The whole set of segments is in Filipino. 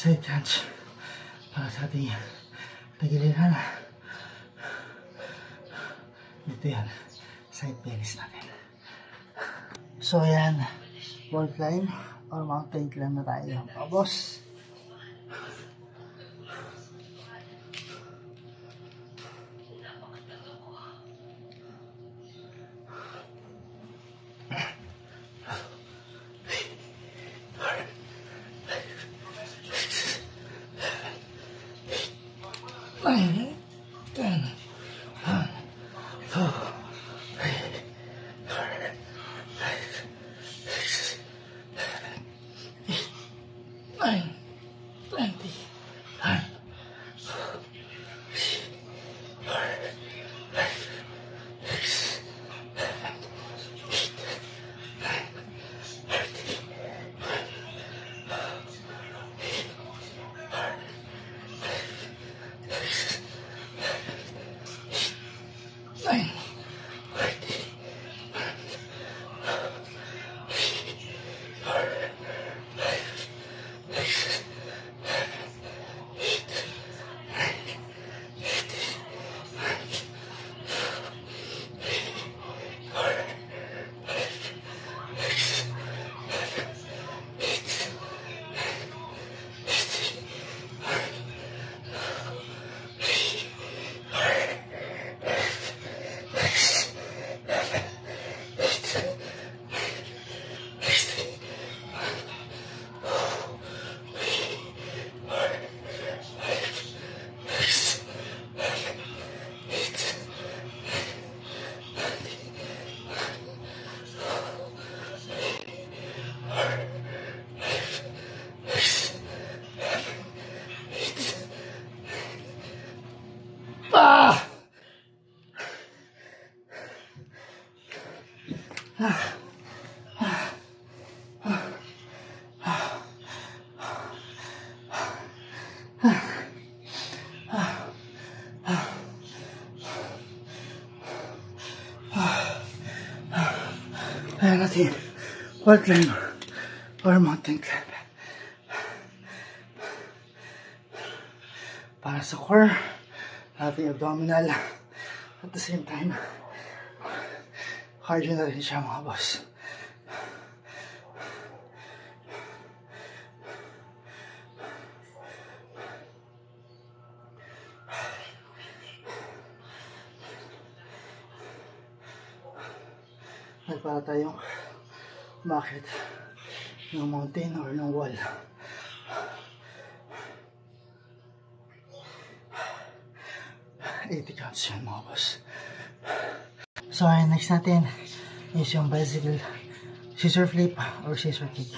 side crunch para sa ating tagiliran. Dito yan, side bellies natin. So ayan, wall climb or mountain climb na tayo, mga boss. Ayan natin, wall climb or mountain climb. Para sa core, ating abdominal, at the same time, cardio na rin siya, mga boss. Para tayong umakit ng mountain or ng wall. $80 counts yan, mga boss. So next natin is yung bicycle scissor flip or scissor kick.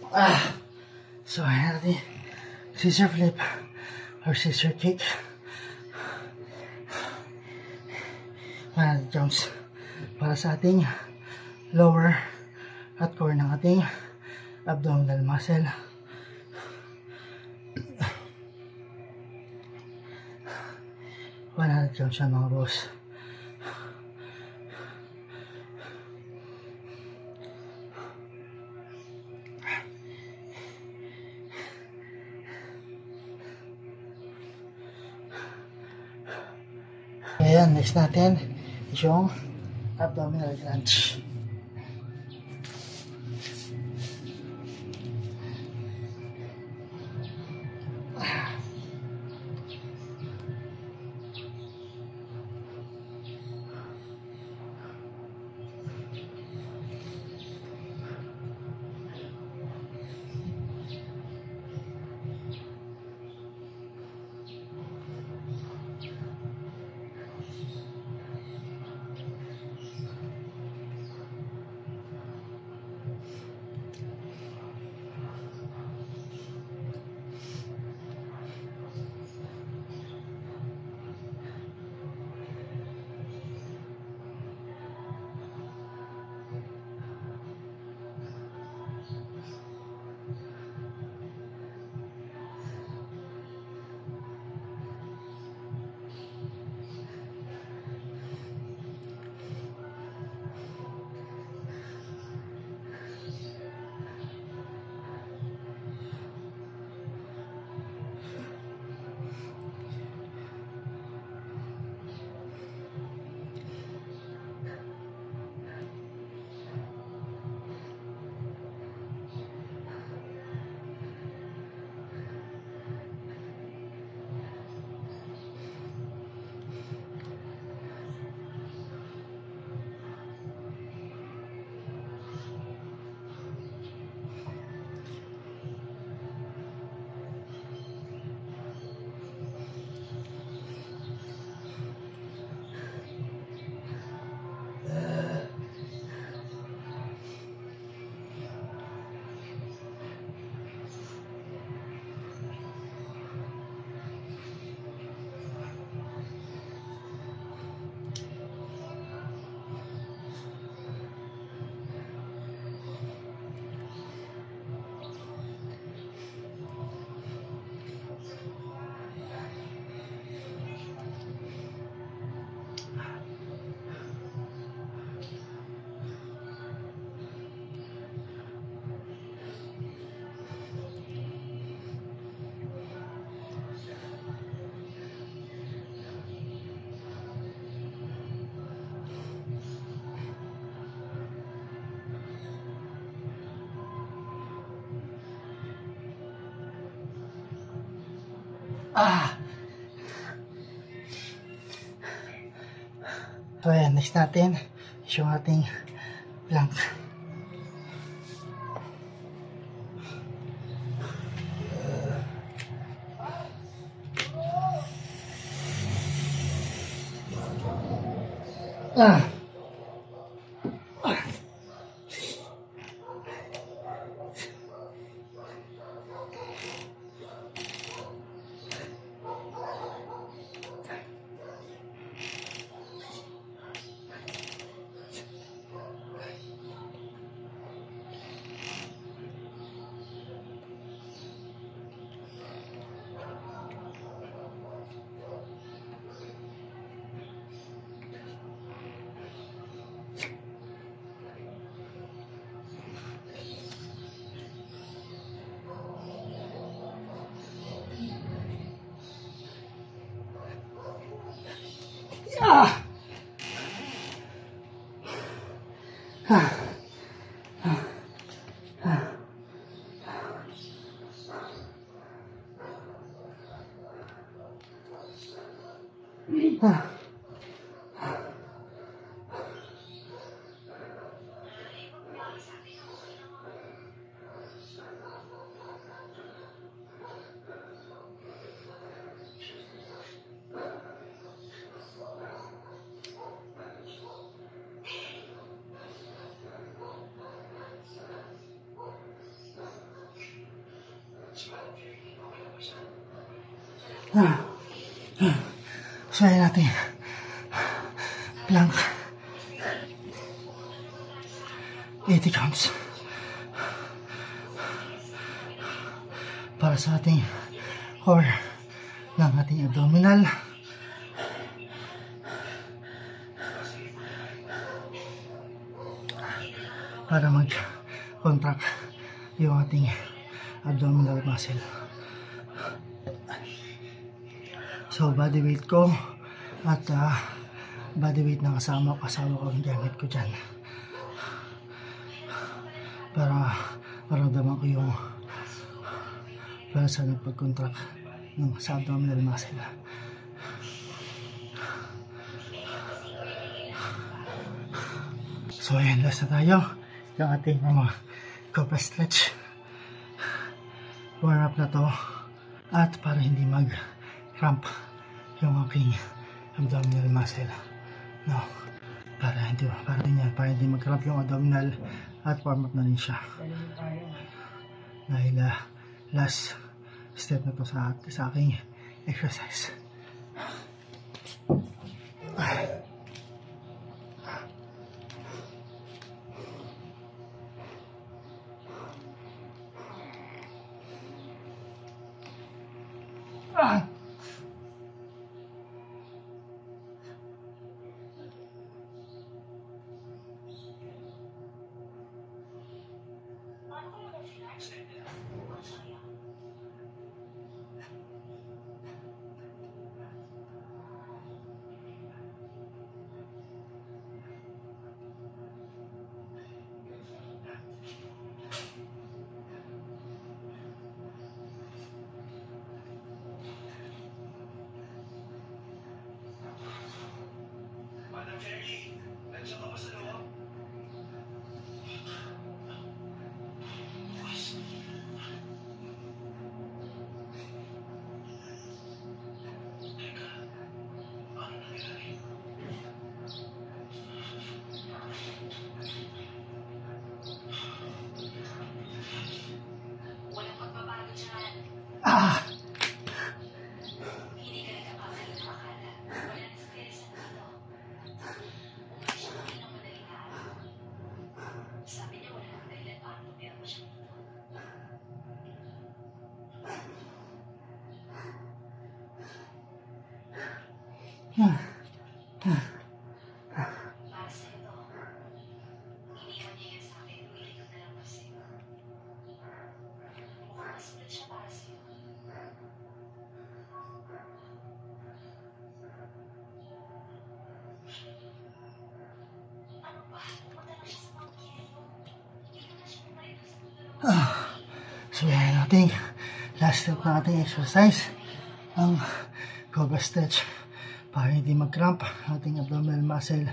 So ayan natin, scissor flip or scissor kick. 100 counts para sa ating lower at core ng ating abdominal muscle. Counts yan mga boss. Ayan, next natin is yung abdominal crunch. So ayan, next natin is yung ating plank. So, ayan natin. Plank. 80 counts. Para sa ating core ng ating abdominal. Para mag-contract yung ating abdominal muscle. So, body weight ko at body weight ng kasama ko ang gamit ko dyan. Para maramdaman ko yung para sa pag-contract ng sa abdominal muscle. So, ayan, last na tayo. Yung ating mga cobra stretch. Warm up na to. At para hindi mag-cramp yung aking abdominal muscle. No. Para hindi mag-cramp yung abdominal at warm up na rin siya. Dahil last step na to sa aking exercise. So, yan natin last step ng ating exercise, ang cobra stretch para hindi mag-cramp ating abdominal muscle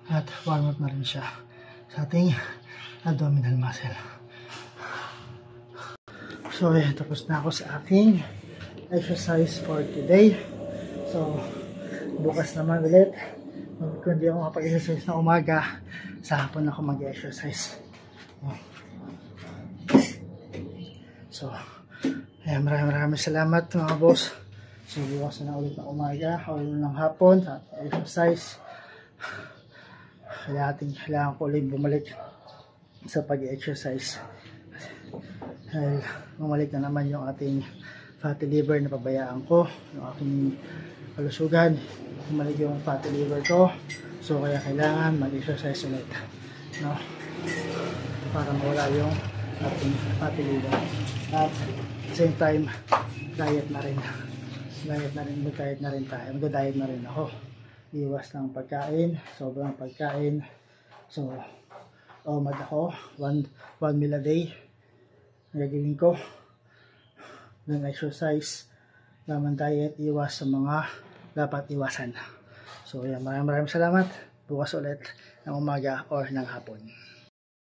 at warm up na rin siya sa ating abdominal muscle. So, yan, tapos na ako sa aking exercise for today. So, bukas naman ulit, kung hindi ako makapag-exercise na umaga, sa hapon ako mag-exercise. So, ayan, maraming salamat mga boss. So, bukas na ulit ng umaga o ng hapon sa exercise. Kailangan ko ulit bumalik sa pag-exercise. Dahil bumalik na naman yung ating fatty liver na pabayaan ko, yung aking kalusugan, bumalik yung fatty liver ko. So, kaya kailangan mag-exercise ulit, no? Para mawala yung ating fatty liver. At same time, diet na rin. Mag-diet na rin tayo. Mag-diet na rin ako. Iwas ng pagkain, sobrang pagkain. So, OMAD ako, one meal a day. Nagagawin ko. Then exercise, naman diet, iwas sa mga dapat iwasan. So, yan, maraming salamat. Bukas ulit ng umaga or ng hapon.